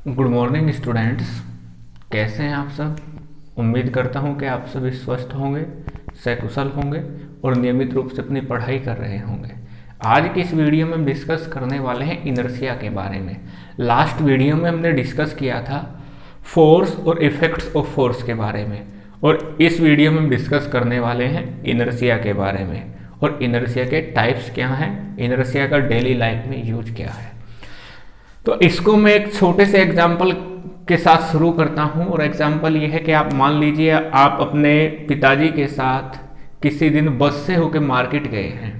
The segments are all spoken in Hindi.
Good morning students. कैसे हैं आप सब। उम्मीद करता हूं कि आप सभी स्वस्थ होंगे, सकुशल होंगे और नियमित रूप से अपनी पढ़ाई कर रहे होंगे। आज की इस वीडियो में हम डिस्कस करने वाले हैं इनर्शिया के बारे में। लास्ट वीडियो में हमने डिस्कस किया था फोर्स और इफेक्ट्स ऑफ फोर्स के बारे में, और इस वीडियो में हम डिस्कस करने वाले हैं इनर्शिया के बारे में और इनर्शिया के टाइप्स क्या हैं, इनर्शिया का डेली लाइफ में यूज क्या है। तो इसको मैं एक छोटे से एग्जाम्पल के साथ शुरू करता हूं, और एग्जाम्पल ये है कि आप मान लीजिए आप अपने पिताजी के साथ किसी दिन बस से होकर मार्केट गए हैं,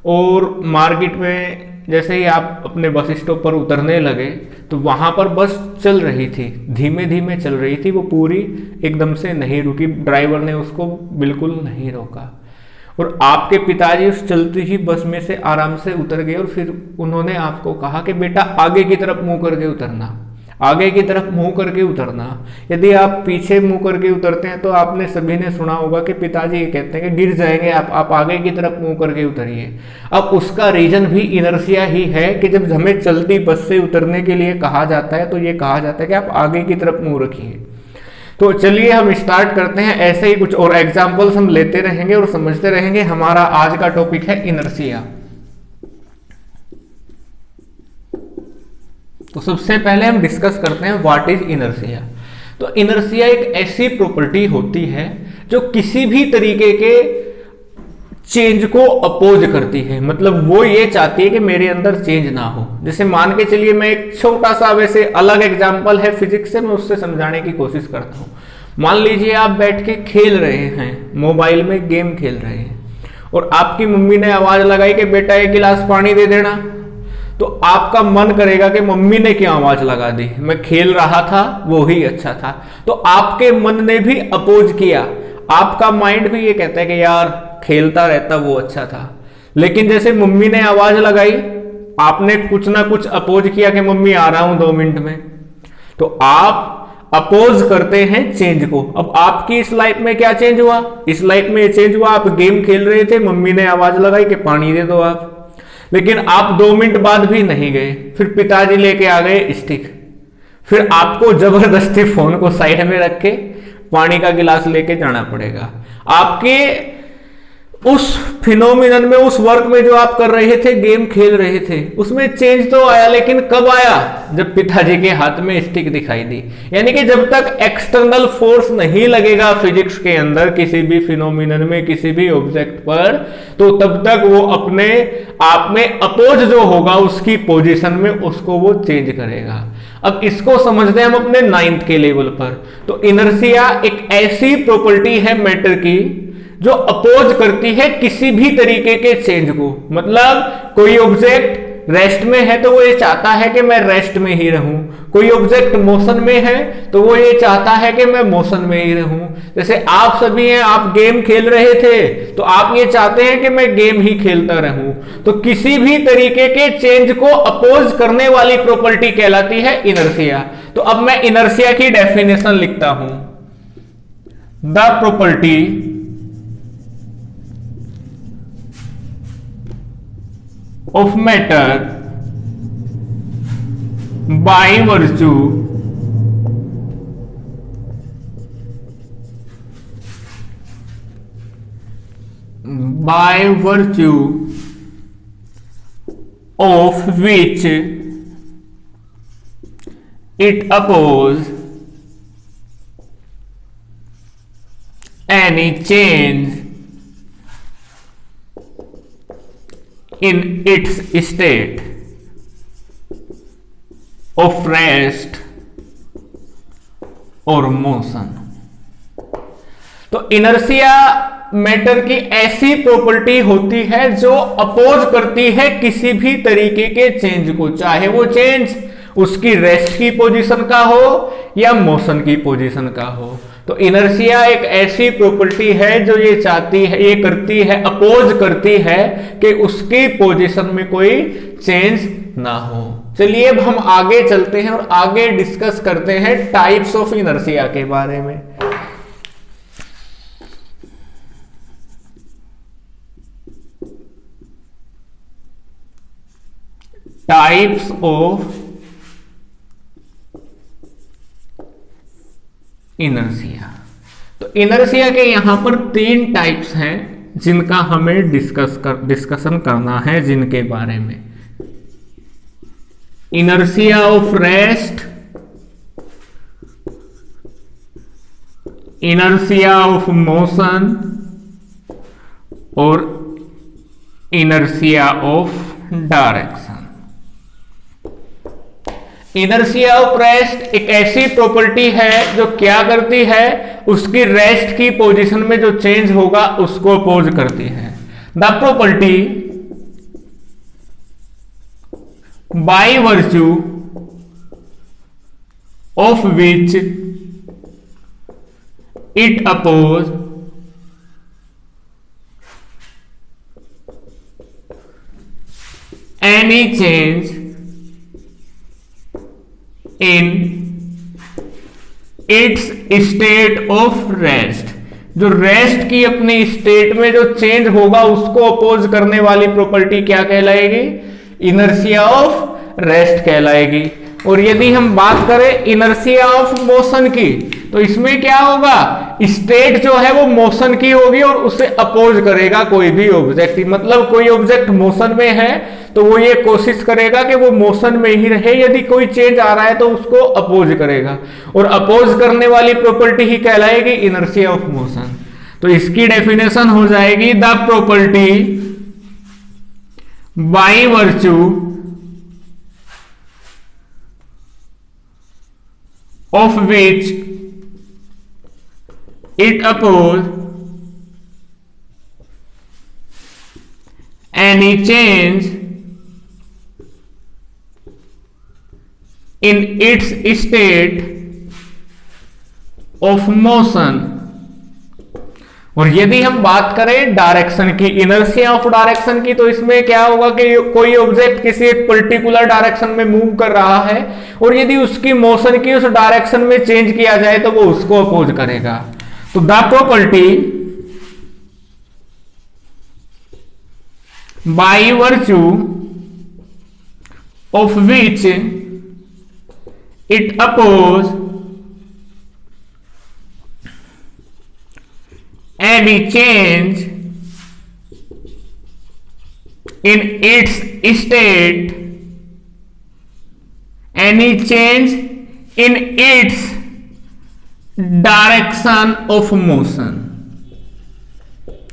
और मार्केट में जैसे ही आप अपने बस स्टॉप पर उतरने लगे तो वहां पर बस चल रही थी, धीमे धीमे चल रही थी, वो पूरी एकदम से नहीं रुकी, ड्राइवर ने उसको बिल्कुल नहीं रोका, और आपके पिताजी उस चलती ही बस में से आराम से उतर गए, और फिर उन्होंने आपको कहा कि बेटा आगे की तरफ मुंह करके उतरना, आगे की तरफ मुंह करके उतरना। यदि आप पीछे मुंह करके उतरते हैं तो आपने सभी ने सुना होगा कि पिताजी ये कहते हैं कि गिर जाएंगे आप आगे की तरफ मुंह करके उतरिए। अब उसका रीजन भी इनर्शिया ही है कि जब हमें चलती बस से उतरने के लिए कहा जाता है तो ये कहा जाता है कि आप आगे की तरफ मुंह रखिए। तो चलिए हम स्टार्ट करते हैं। ऐसे ही कुछ और एग्जाम्पल्स हम लेते रहेंगे और समझते रहेंगे। हमारा आज का टॉपिक है इनर्शिया। तो सबसे पहले हम डिस्कस करते हैं व्हाट इज इनर्शिया। तो इनर्शिया एक ऐसी प्रॉपर्टी होती है जो किसी भी तरीके के चेंज को अपोज करती है, मतलब वो ये चाहती है कि मेरे अंदर चेंज ना हो। जैसे मान के चलिए, मैं एक छोटा सा वैसे अलग एग्जांपल है फिजिक्स से, मैं उससे समझाने की कोशिश करता हूँ। मान लीजिए आप बैठ के खेल रहे हैं, मोबाइल में गेम खेल रहे हैं, और आपकी मम्मी ने आवाज लगाई कि बेटा एक गिलास पानी दे देना। तो आपका मन करेगा कि मम्मी ने क्यों आवाज लगा दी, मैं खेल रहा था, वो ही अच्छा था। तो आपके मन ने भी अपोज किया, आपका माइंड भी ये कहता है कि यार खेलता रहता वो अच्छा था। लेकिन जैसे मम्मी ने आवाज लगाई, आपने कुछ ना कुछ अपोज किया कि मम्मी आ रहा हूं 2 मिनट में, तो आप अपोज करते हैं चेंज को। अब आपकी इस लाइफ में क्या चेंज हुआ, इस लाइफ में चेंज हुआ, आप गेम खेल रहे थे, मम्मी ने आवाज लगाई कि पानी दे दो आप, लेकिन आप 2 मिनट बाद भी नहीं गए, फिर पिताजी लेके आ गए स्टिक, फिर आपको जबरदस्ती फोन को साइड में रख के पानी का गिलास लेके जाना पड़ेगा। आपके उस फिनोमिनन में, उस वर्क में जो आप कर रहे थे, गेम खेल रहे थे, उसमें चेंज तो आया, लेकिन कब आया, जब पिताजी के हाथ में स्टिक दिखाई दी। यानी कि जब तक एक्सटर्नल फोर्स नहीं लगेगा फिजिक्स के अंदर किसी भी फिनोमिनन में, किसी भी ऑब्जेक्ट पर, तो तब तक वो अपने आप में अपोज जो होगा उसकी पोजीशन में, उसको वो चेंज करेगा। अब इसको समझते हैं हम अपने 9th के लेवल पर। तो इनर्शिया एक ऐसी प्रॉपर्टी है मैटर की जो अपोज करती है किसी भी तरीके के चेंज को। मतलब कोई ऑब्जेक्ट रेस्ट में है तो वो ये चाहता है कि मैं रेस्ट में ही रहूं, कोई ऑब्जेक्ट मोशन में है तो वो ये चाहता है कि मैं मोशन में ही रहूं। जैसे आप सभी हैं, आप गेम खेल रहे थे तो आप ये चाहते हैं कि मैं गेम ही खेलता रहूं। तो किसी भी तरीके के चेंज को अपोज करने वाली प्रॉपर्टी कहलाती है इनर्शिया। तो अब मैं इनर्शिया की डेफिनेशन लिखता हूं। The property of matter by virtue of which it opposes any change in its state of rest or motion। तो इनर्शिया मैटर की ऐसी प्रॉपर्टी होती है जो अपोज करती है किसी भी तरीके के चेंज को, चाहे वो चेंज उसकी रेस्ट की पोजीशन का हो या मोशन की पोजीशन का हो। तो इनर्शिया एक ऐसी प्रॉपर्टी है जो ये चाहती है, ये करती है, अपोज करती है कि उसकी पोजीशन में कोई चेंज ना हो। चलिए अब हम आगे चलते हैं और आगे डिस्कस करते हैं टाइप्स ऑफ इनर्शिया के बारे में। Types of inertia. तो इनर्शिया के यहां पर 3 टाइप्स हैं जिनका हमें डिस्कशन करना है, जिनके बारे में। Inertia of rest, inertia of motion और inertia of direction. Inertia of rest एक ऐसी प्रॉपर्टी है जो क्या करती है, उसकी रेस्ट की पोजीशन में जो चेंज होगा उसको अपोज करती है। The property by virtue of which it oppose any change in its state of rest. जो रेस्ट की अपनी स्टेट में जो चेंज होगा उसको अपोज करने वाली प्रॉपर्टी क्या कहलाएगी, इनर्शिया ऑफ रेस्ट कहलाएगी। और यदि हम बात करें इनर्शिया ऑफ मोशन की, तो इसमें क्या होगा, स्टेट जो है वो मोशन की होगी और उसे अपोज करेगा कोई भी ऑब्जेक्ट। मतलब कोई ऑब्जेक्ट मोशन में है तो वो ये कोशिश करेगा कि वो मोशन में ही रहे, यदि कोई चेंज आ रहा है तो उसको अपोज करेगा, और अपोज करने वाली प्रॉपर्टी ही कहलाएगी इनर्शिया ऑफ मोशन। तो इसकी डेफिनेशन हो जाएगी the property by virtue of which it oppose any change in its state of motion। और यदि हम बात करें डायरेक्शन की, इनर्शिया ऑफ डायरेक्शन की, तो इसमें क्या होगा कि कोई ऑब्जेक्ट किसी एक पर्टिकुलर डायरेक्शन में मूव कर रहा है और यदि उसकी मोशन की उस डायरेक्शन में चेंज किया जाए तो वो उसको अपोज करेगा। तो the property by virtue of which it oppose any change in its state, any change in its direction of motion।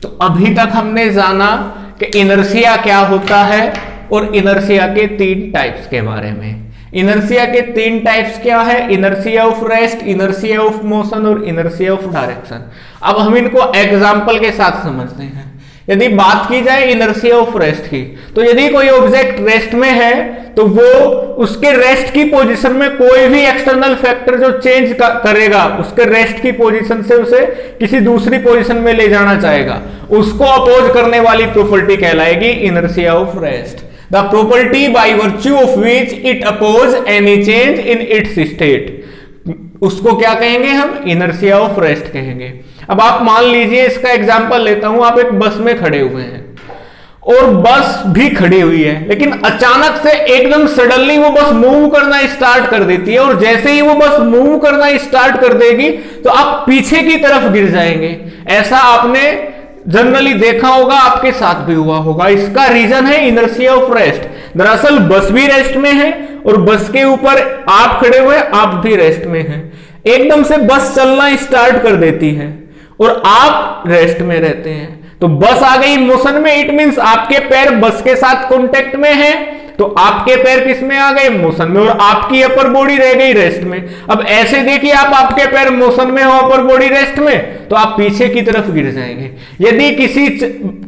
तो अभी तक हमने जाना कि इनर्शिया क्या होता है और इनर्शिया के 3 टाइप्स के बारे में। इनर्शिया के 3 टाइप्स क्या है, inertia of rest, inertia of motion और इनर्शिया ऑफ डायरेक्शन। अब हम इनको एग्जांपल के साथ समझते हैं। यदि बात की जाए इनर्शिया ऑफ रेस्ट की, तो यदि कोई ऑब्जेक्ट रेस्ट में है तो वो उसके रेस्ट की पोजीशन में कोई भी एक्सटर्नल फैक्टर जो चेंज करेगा उसके रेस्ट की पोजीशन से उसे किसी दूसरी पोजीशन में ले जाना चाहेगा, उसको अपोज करने वाली प्रॉपर्टी कहलाएगी inertia of rest. The property by virtue of which it oppose any change in its state, उसको क्या कहेंगे हम, इनर्शिया ऑफ रेस्ट कहेंगे। अब आप मान लीजिए, इसका एग्जांपल लेता हूं, आप एक बस में खड़े हुए हैं और बस भी खड़ी हुई है, लेकिन अचानक से एकदम सडनली वो बस मूव करना स्टार्ट कर देती है, और जैसे ही वो बस मूव करना स्टार्ट कर देगी तो आप पीछे की तरफ गिर जाएंगे। ऐसा आपने जनरली देखा होगा, आपके साथ भी हुआ होगा। इसका रीजन है इनर्शिया ऑफ रेस्ट। दरअसल बस भी रेस्ट में है और बस के ऊपर आप खड़े हुए, आप भी रेस्ट में हैं। एकदम से बस चलना स्टार्ट कर देती है और आप रेस्ट में रहते हैं, तो बस आ गई मोशन में। इट मींस आपके पैर बस के साथ कांटेक्ट में हैं, तो आपके पैर किस में आ गए, मोशन में, और आपकी अपर बॉडी रह गई रेस्ट में। अब ऐसे देखिए, आप आपके पैर मोशन में हो, अपर बॉडी रेस्ट में, तो आप पीछे की तरफ गिर जाएंगे। यदि किसी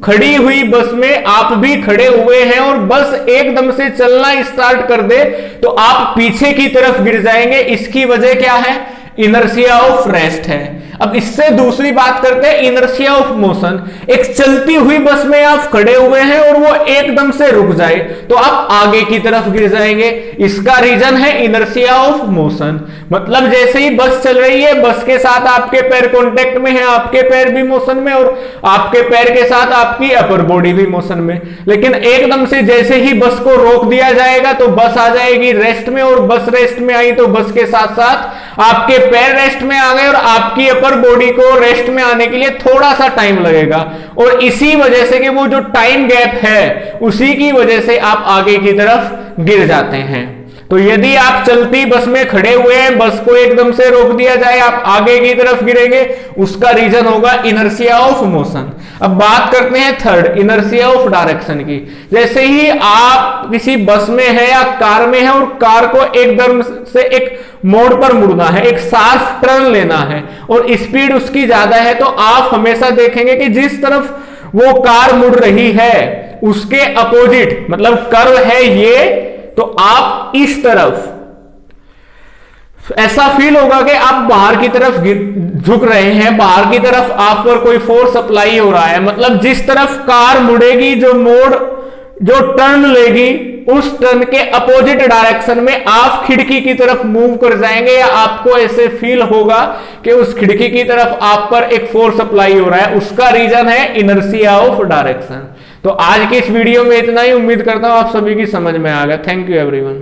खड़ी हुई बस में आप भी खड़े हुए हैं और बस एकदम से चलना स्टार्ट कर दे तो आप पीछे की तरफ गिर जाएंगे। इसकी वजह क्या है, इनर्शिया ऑफ रेस्ट है। अब इससे दूसरी बात करते हैं, इनर्शिया ऑफ मोशन। एक चलती हुई बस में आप खड़े हुए हैं और वो एकदम से रुक जाए तो आप आगे की तरफ गिर जाएंगे। इसका रीजन है इनर्शिया ऑफ मोशन। मतलब जैसे ही बस चल रही है, बस के साथ आपके पैर कांटेक्ट में है, आपके पैर भी मोशन में और आपके पैर के साथ आपकी अपर बॉडी भी मोशन में। लेकिन एकदम से जैसे ही बस को रोक दिया जाएगा तो बस आ जाएगी रेस्ट में, और बस रेस्ट में आई तो बस के साथ साथ आपके पैर रेस्ट में आ गए और आपकी अपर बॉडी को रेस्ट में आने के लिए थोड़ा सा टाइम लगेगा, और इसी वजह से कि वो जो टाइम गैप है उसी की वजह से आप आगे की तरफ गिर जाते हैं। तो यदि आप चलती बस में खड़े हुए हैं, बस को एकदम से रोक दिया जाए, आप आगे की तरफ गिरेंगे, उसका रीजन होगा इनर्शिया ऑफ मोशन। अब बात करते हैं थर्ड, इनर्शिया ऑफ डायरेक्शन की। जैसे ही आप किसी बस में है या कार में है और कार को एकदम से एक मोड़ पर मुड़ना है, एक शार्प टर्न लेना है और स्पीड उसकी ज्यादा है, तो आप हमेशा देखेंगे कि जिस तरफ वो कार मुड़ रही है उसके अपोजिट, मतलब कर्व है ये, तो आप इस तरफ, ऐसा फील होगा कि आप बाहर की तरफ झुक रहे हैं, बाहर की तरफ आप पर कोई फोर्स अप्लाई हो रहा है। मतलब जिस तरफ कार मुड़ेगी, जो मोड़, जो टर्न लेगी, उस टर्न के अपोजिट डायरेक्शन में आप खिड़की की तरफ मूव कर जाएंगे, या आपको ऐसे फील होगा कि उस खिड़की की तरफ आप पर एक फोर्स अप्लाई हो रहा है। उसका रीजन है इनर्शिया ऑफ डायरेक्शन। तो आज की इस वीडियो में इतना ही। उम्मीद करता हूं आप सभी की समझ में आ गया। Thank you everyone.